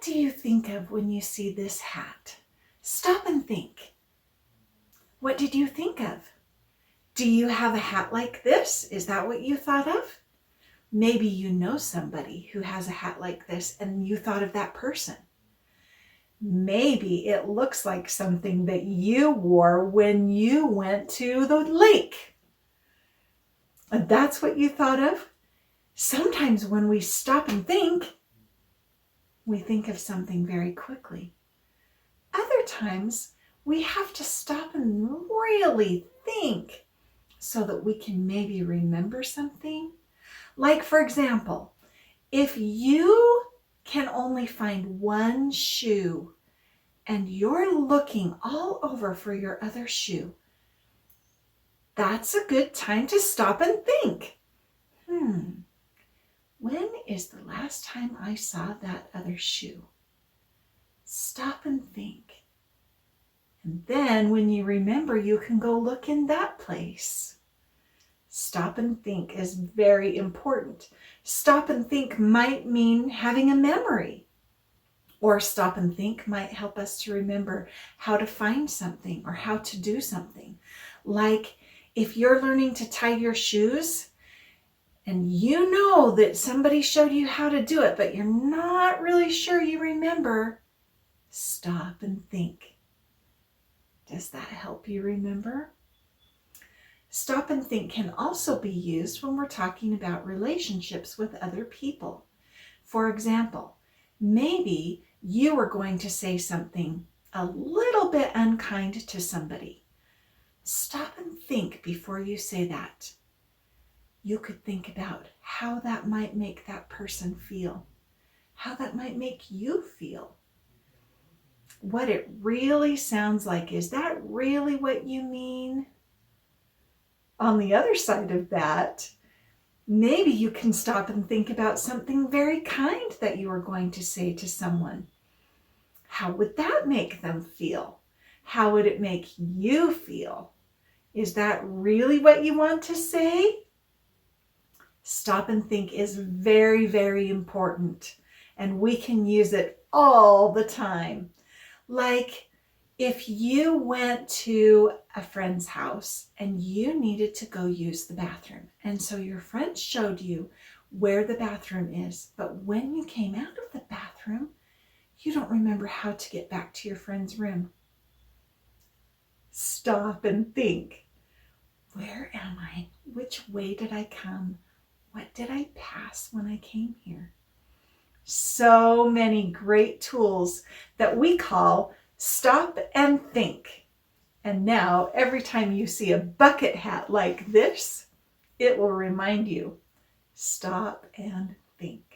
do you think of when you see this hat? Stop and think. What did you think of? Do you have a hat like this? Is that what you thought of? Maybe you know somebody who has a hat like this and you thought of that person. Maybe it looks like something that you wore when you went to the lake. And that's what you thought of? Sometimes when we stop and think, we think of something very quickly. Other times, we have to stop and really think so that we can maybe remember something. Like, for example, if you can only find one shoe and you're looking all over for your other shoe, that's a good time to stop and think. When is the last time I saw that other shoe? Stop and think. And then when you remember, you can go look in that place. Stop and think is very important. Stop and think might mean having a memory. Or stop and think might help us to remember how to find something or how to do something. Like if you're learning to tie your shoes and you know that somebody showed you how to do it, but you're not really sure you remember, stop and think. Does that help you remember? Stop and think can also be used when we're talking about relationships with other people. For example, maybe you were going to say something a little bit unkind to somebody. Stop and think before you say that. You could think about how that might make that person feel, how that might make you feel, what it really sounds like. Is that really what you mean? On the other side of that, maybe you can stop and think about something very kind that you are going to say to someone. How would that make them feel? How would it make you feel? Is that really what you want to say? Stop and think is very, very important, and we can use it all the time. Like if you went to a friend's house and you needed to go use the bathroom, and so your friend showed you where the bathroom is, but when you came out of the bathroom, you don't remember how to get back to your friend's room. Stop and think. Where am I? Which way did I come? What did I pass when I came here? So many great tools that we call stop and think. And now every time you see a bucket hat like this, it will remind you, stop and think.